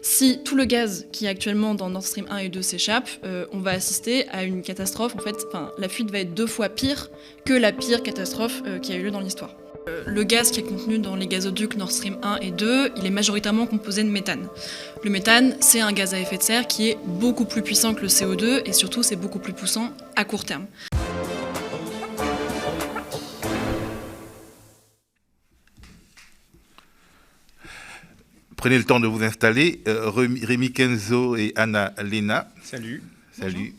Si tout le gaz qui est actuellement dans Nord Stream 1 et 2 s'échappe, on va assister à une catastrophe. En fait, la fuite va être 2 fois pire que la pire catastrophe qui a eu lieu dans l'histoire. Le gaz qui est contenu dans les gazoducs Nord Stream 1 et 2, il est majoritairement composé de méthane. Le méthane, c'est un gaz à effet de serre qui est beaucoup plus puissant que le CO2 et surtout c'est beaucoup plus puissant à court terme. Prenez le temps de vous installer. Rémi Kenzo et Anna Lena. Salut. Salut. Bonjour.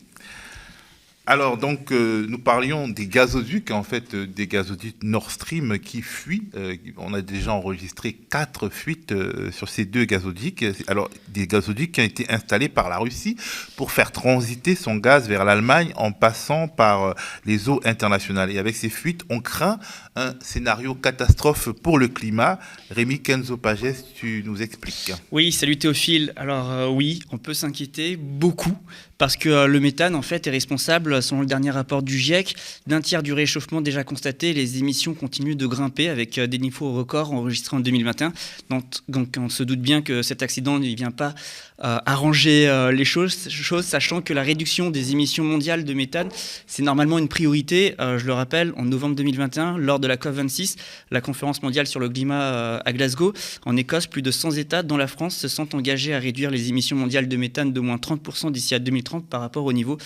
Alors, donc, nous parlions des gazoducs, en fait, des gazoducs Nord Stream qui fuient. On a déjà enregistré 4 fuites sur ces 2 gazoducs. Alors, des gazoducs qui ont été installés par la Russie pour faire transiter son gaz vers l'Allemagne en passant par les eaux internationales. Et avec ces fuites, on craint un scénario catastrophe pour le climat. Rémi Kenzo-Pagès, tu nous expliques. Oui, salut Théophile. Alors oui, on peut s'inquiéter beaucoup parce que le méthane en fait est responsable, selon le dernier rapport du GIEC, d'un tiers du réchauffement déjà constaté. Les émissions continuent de grimper avec des niveaux records enregistrés en 2021. Donc on se doute bien que cet accident ne vient pas arranger les choses, sachant que la réduction des émissions mondiales de méthane, c'est normalement une priorité. Je le rappelle, en novembre 2021, lors de la COP26, la conférence mondiale sur le climat à Glasgow, en Écosse, plus de 100 États, dont la France, se sont engagés à réduire les émissions mondiales de méthane d'au moins 30% d'ici à 2030 par rapport au niveau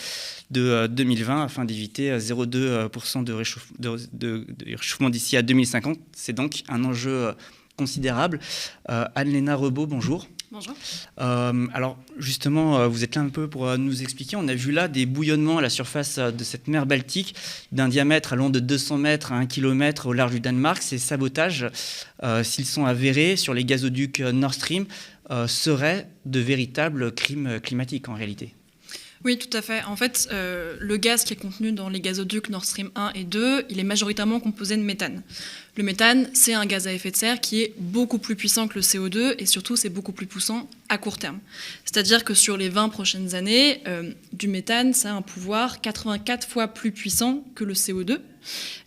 de 2020, afin d'éviter 0,2% de réchauffement d'ici à 2050. C'est donc un enjeu considérable. Anne-Léna Rebaud, bonjour. Bonjour. Alors justement, vous êtes là un peu pour nous expliquer. On a vu là des bouillonnements à la surface de cette mer Baltique d'un diamètre allant de 200 mètres à 1 km au large du Danemark. Ces sabotages, s'ils sont avérés sur les gazoducs Nord Stream, seraient de véritables crimes climatiques en réalité. Oui, tout à fait. En fait, le gaz qui est contenu dans les gazoducs Nord Stream 1 et 2, il est majoritairement composé de méthane. Le méthane, c'est un gaz à effet de serre qui est beaucoup plus puissant que le CO2 et surtout, c'est beaucoup plus puissant à court terme. C'est-à-dire que sur les 20 prochaines années, du méthane, ça a un pouvoir 84 fois plus puissant que le CO2.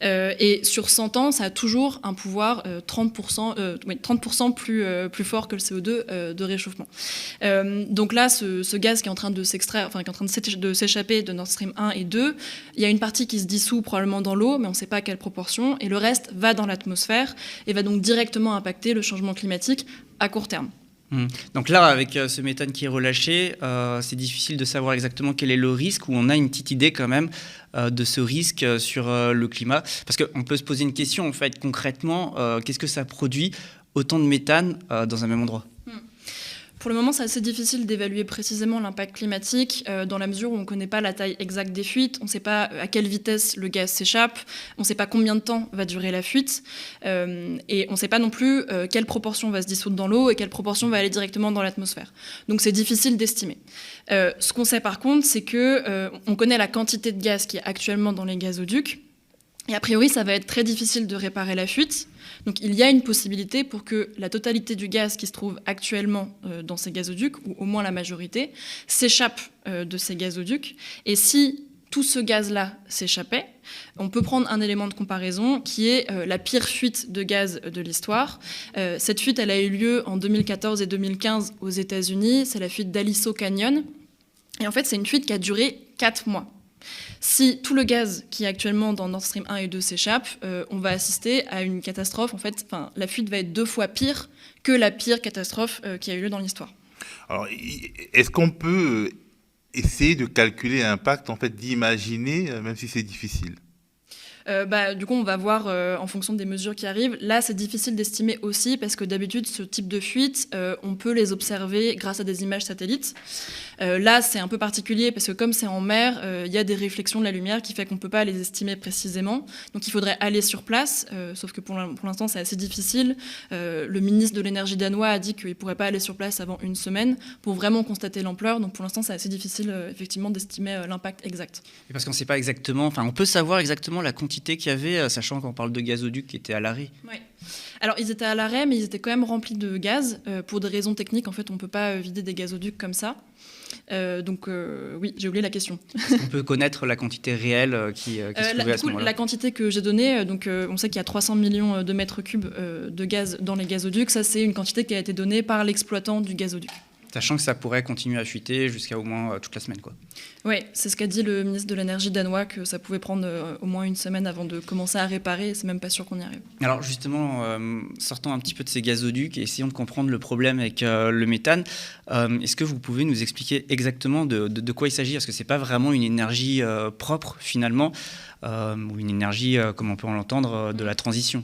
Et sur 100 ans, ça a toujours un pouvoir 30% plus fort que le CO2 de réchauffement. Donc là, ce gaz qui est en train de s'extraire, qui est en train de s'échapper de Nord Stream 1 et 2, il y a une partie qui se dissout probablement dans l'eau, mais on ne sait pas à quelle proportion, et le reste va dans l'atmosphère et va donc directement impacter le changement climatique à court terme. Donc là, avec ce méthane qui est relâché, c'est difficile de savoir exactement quel est le risque, ou on a une petite idée quand même de ce risque sur le climat. Parce qu'on peut se poser une question, en fait, concrètement, qu'est-ce que ça produit autant de méthane dans un même endroit ? Pour le moment, c'est assez difficile d'évaluer précisément l'impact climatique dans la mesure où on ne connaît pas la taille exacte des fuites, on ne sait pas à quelle vitesse le gaz s'échappe, on ne sait pas combien de temps va durer la fuite, et on ne sait pas non plus quelle proportion va se dissoudre dans l'eau et quelle proportion va aller directement dans l'atmosphère. Donc c'est difficile d'estimer. Ce qu'on sait par contre, c'est qu'on connaît la quantité de gaz qui est actuellement dans les gazoducs, et a priori, ça va être très difficile de réparer la fuite. Donc il y a une possibilité pour que la totalité du gaz qui se trouve actuellement dans ces gazoducs, ou au moins la majorité, s'échappe de ces gazoducs. Et si tout ce gaz-là s'échappait, on peut prendre un élément de comparaison qui est la pire fuite de gaz de l'histoire. Cette fuite, elle a eu lieu en 2014 et 2015 aux États-Unis. C'est la fuite d'Aliso Canyon. Et en fait, c'est une fuite qui a duré 4 mois. Si tout le gaz qui est actuellement dans Nord Stream 1 et 2 s'échappe, on va assister à une catastrophe. En fait, la fuite va être 2 fois pire que la pire catastrophe qui a eu lieu dans l'histoire. Alors, est-ce qu'on peut essayer de calculer l'impact, en fait, d'imaginer, même si c'est difficile ? Du coup, on va voir en fonction des mesures qui arrivent. Là, c'est difficile d'estimer aussi parce que d'habitude, ce type de fuite, on peut les observer grâce à des images satellites. Là, c'est un peu particulier parce que comme c'est en mer, il y a des réflexions de la lumière qui fait qu'on ne peut pas les estimer précisément. Donc, il faudrait aller sur place, sauf que pour l'instant, c'est assez difficile. Le ministre de l'énergie danois a dit qu'il ne pourrait pas aller sur place avant 1 semaine pour vraiment constater l'ampleur. Donc, pour l'instant, c'est assez difficile, effectivement, d'estimer l'impact exact. Et parce qu'on ne sait pas exactement, on peut savoir exactement la quantité qu'il y avait, sachant qu'on parle de gazoducs qui étaient à l'arrêt. Oui. Alors, ils étaient à l'arrêt, mais ils étaient quand même remplis de gaz. Pour des raisons techniques, en fait, on ne peut pas vider des gazoducs comme ça. Oui, j'ai oublié la question. Est-ce qu'on peut connaître la quantité réelle qui se trouvait à ce moment-là ? La quantité que j'ai donnée, on sait qu'il y a 300 millions de mètres cubes de gaz dans les gazoducs. Ça, c'est une quantité qui a été donnée par l'exploitant du gazoduc. Sachant que ça pourrait continuer à fuiter jusqu'à au moins toute la semaine, quoi. Oui, c'est ce qu'a dit le ministre de l'énergie danois, que ça pouvait prendre au moins une semaine avant de commencer à réparer, et c'est même pas sûr qu'on y arrive. Alors justement, sortons un petit peu de ces gazoducs et essayons de comprendre le problème avec le méthane. Est-ce que vous pouvez nous expliquer exactement de quoi il s'agit? Parce que c'est pas vraiment une énergie propre finalement, ou une énergie, comme on peut l'entendre, de la transition.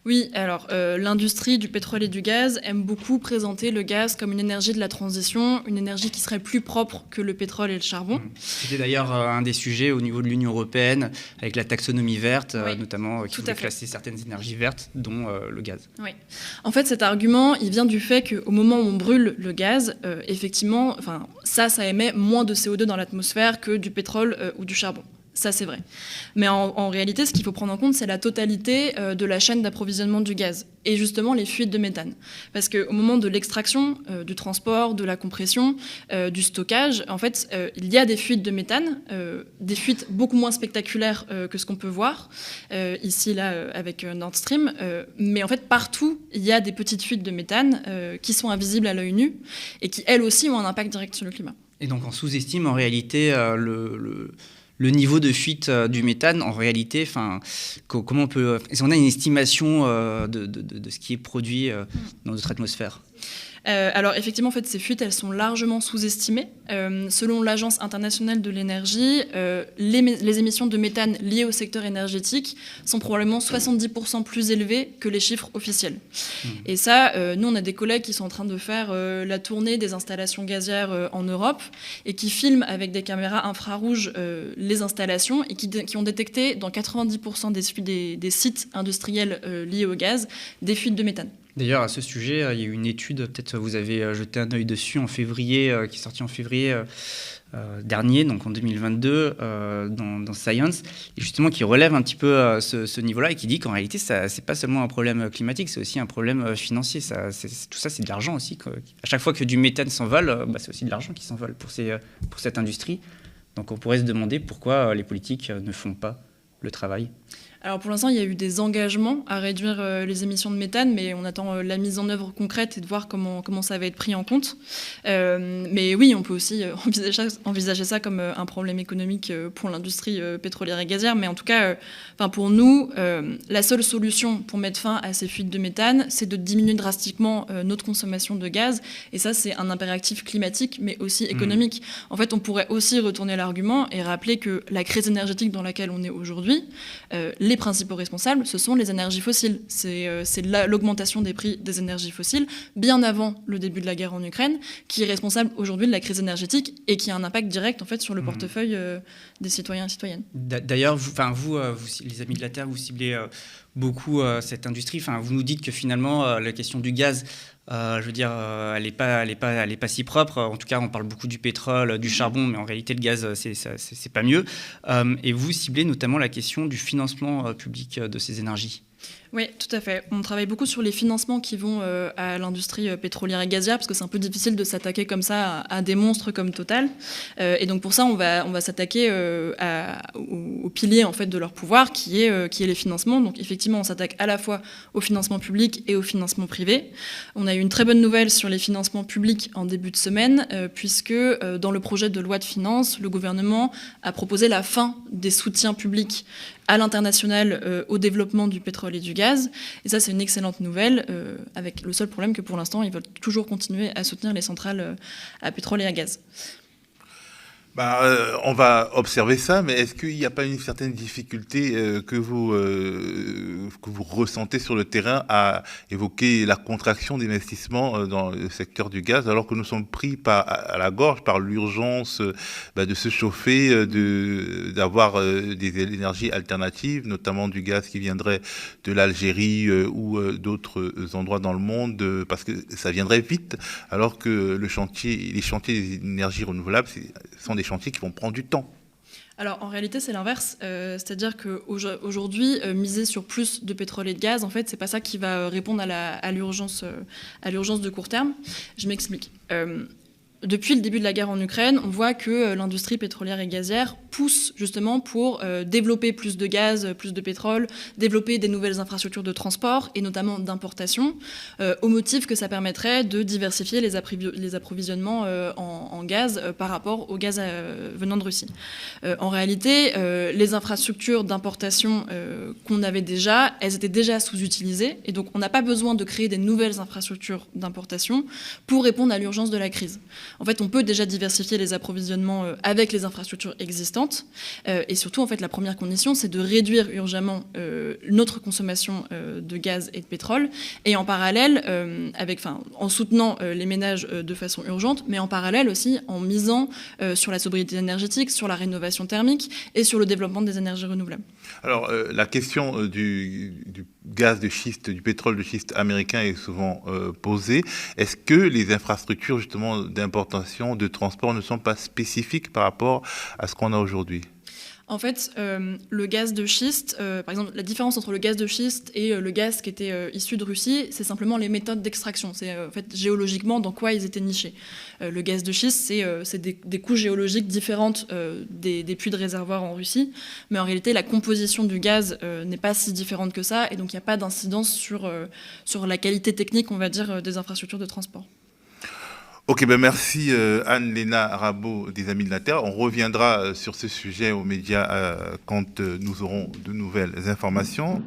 Oui, alors l'industrie du pétrole et du gaz aime beaucoup présenter le gaz comme une énergie de la transition, une énergie qui serait plus propre que le pétrole et le charbon. C'était d'ailleurs un des sujets au niveau de l'Union européenne, avec la taxonomie verte, oui, notamment, qui voulait classer certaines énergies vertes, dont le gaz. Oui. En fait, cet argument, il vient du fait qu'au moment où on brûle le gaz, effectivement, ça émet moins de CO2 dans l'atmosphère que du pétrole ou du charbon. Ça, c'est vrai. Mais en réalité, ce qu'il faut prendre en compte, c'est la totalité de la chaîne d'approvisionnement du gaz et justement les fuites de méthane. Parce qu'au moment de l'extraction, du transport, de la compression, du stockage, en fait, il y a des fuites de méthane, des fuites beaucoup moins spectaculaires que ce qu'on peut voir ici, là, avec Nord Stream. Mais en fait, partout, il y a des petites fuites de méthane qui sont invisibles à l'œil nu et qui, elles aussi, ont un impact direct sur le climat. Et donc, on sous-estime en réalité le niveau de fuite du méthane, en réalité, comment on peut... Est-ce qu'on a une estimation de ce qui est produit dans notre atmosphère ? Alors effectivement, en fait, ces fuites, elles sont largement sous-estimées. Selon l'Agence internationale de l'énergie, les émissions de méthane liées au secteur énergétique sont probablement 70% plus élevées que les chiffres officiels. Et ça, nous, on a des collègues qui sont en train de faire la tournée des installations gazières en Europe et qui filment avec des caméras infrarouges les installations et qui ont détecté dans 90% des sites industriels liés au gaz des fuites de méthane. D'ailleurs, à ce sujet, il y a eu une étude, peut-être vous avez jeté un œil dessus en février, qui est sortie en février dernier, donc en 2022, dans Science, et justement qui relève un petit peu ce niveau-là et qui dit qu'en réalité, c'est pas seulement un problème climatique, c'est aussi un problème financier. Tout ça, c'est de l'argent aussi. À chaque fois que du méthane s'envole, c'est aussi de l'argent qui s'envole pour cette industrie. Donc on pourrait se demander pourquoi les politiques ne font pas le travail. Alors pour l'instant, il y a eu des engagements à réduire les émissions de méthane, mais on attend la mise en œuvre concrète et de voir comment ça va être pris en compte. Mais oui, on peut aussi envisager ça comme un problème économique pour l'industrie pétrolière et gazière. Mais en tout cas, pour nous, la seule solution pour mettre fin à ces fuites de méthane, c'est de diminuer drastiquement notre consommation de gaz. Et ça, c'est un impératif climatique, mais aussi économique. En fait, on pourrait aussi retourner l'argument et rappeler que la crise énergétique dans laquelle on est aujourd'hui, les principaux responsables, ce sont les énergies fossiles. C'est l'augmentation des prix des énergies fossiles, bien avant le début de la guerre en Ukraine, qui est responsable aujourd'hui de la crise énergétique et qui a un impact direct en fait, sur le portefeuille des citoyens et citoyennes. D'ailleurs, vous, les Amis de la Terre, vous ciblez beaucoup cette industrie. Vous nous dites que finalement, la question du gaz, elle n'est pas si propre. En tout cas, on parle beaucoup du pétrole, du charbon, mais en réalité, le gaz, c'est pas mieux. Et vous ciblez notamment la question du financement public de ces énergies. Oui, tout à fait. On travaille beaucoup sur les financements qui vont à l'industrie pétrolière et gazière, parce que c'est un peu difficile de s'attaquer comme ça à des monstres comme Total. Et donc pour ça, on va s'attaquer au pilier en fait, de leur pouvoir, qui est les financements. Donc effectivement, on s'attaque à la fois au financement public et au financement privé. On a eu une très bonne nouvelle sur les financements publics en début de semaine, puisque dans le projet de loi de finances, le gouvernement a proposé la fin des soutiens publics à l'international au développement du pétrole et du gaz. Et ça, c'est une excellente nouvelle, avec le seul problème que pour l'instant, ils veulent toujours continuer à soutenir les centrales à pétrole et à gaz. On va observer ça, mais est-ce qu'il n'y a pas une certaine difficulté que vous ressentez sur le terrain à évoquer la contraction d'investissement dans le secteur du gaz, alors que nous sommes pris à la gorge par l'urgence de se chauffer, d'avoir des énergies alternatives, notamment du gaz qui viendrait de l'Algérie ou d'autres endroits dans le monde, parce que ça viendrait vite, alors que les chantiers des énergies renouvelables sont des chantiers qui vont prendre du temps. Alors en réalité c'est l'inverse, c'est-à-dire qu'aujourd'hui miser sur plus de pétrole et de gaz, en fait c'est pas ça qui va répondre à l'urgence de court terme. Je m'explique. depuis le début de la guerre en Ukraine, on voit que l'industrie pétrolière et gazière pousse justement pour développer plus de gaz, plus de pétrole, développer des nouvelles infrastructures de transport et notamment d'importation, au motif que ça permettrait de diversifier les approvisionnements en gaz par rapport au gaz venant de Russie. En réalité, les infrastructures d'importation qu'on avait déjà, elles étaient déjà sous-utilisées et donc on n'a pas besoin de créer des nouvelles infrastructures d'importation pour répondre à l'urgence de la crise. En fait, on peut déjà diversifier les approvisionnements avec les infrastructures existantes. Et surtout, en fait, la première condition, c'est de réduire urgemment notre consommation de gaz et de pétrole. Et en parallèle, en soutenant les ménages de façon urgente, mais en parallèle aussi en misant sur la sobriété énergétique, sur la rénovation thermique et sur le développement des énergies renouvelables. Alors, la question du gaz de schiste, du pétrole de schiste américain est souvent posée. Est-ce que les infrastructures justement d'importation, de transport ne sont pas spécifiques par rapport à ce qu'on a aujourd'hui ? En fait, le gaz de schiste, par exemple, la différence entre le gaz de schiste et le gaz qui était issu de Russie, c'est simplement les méthodes d'extraction. C'est en fait géologiquement dans quoi ils étaient nichés. Le gaz de schiste, c'est des couches géologiques différentes des puits de réservoirs en Russie, mais en réalité, la composition du gaz n'est pas si différente que ça, et donc il n'y a pas d'incidence sur la qualité technique, on va dire, des infrastructures de transport. Ok, ben merci Anne-Léna Arabeau des Amis de la Terre. On reviendra sur ce sujet aux médias quand nous aurons de nouvelles informations.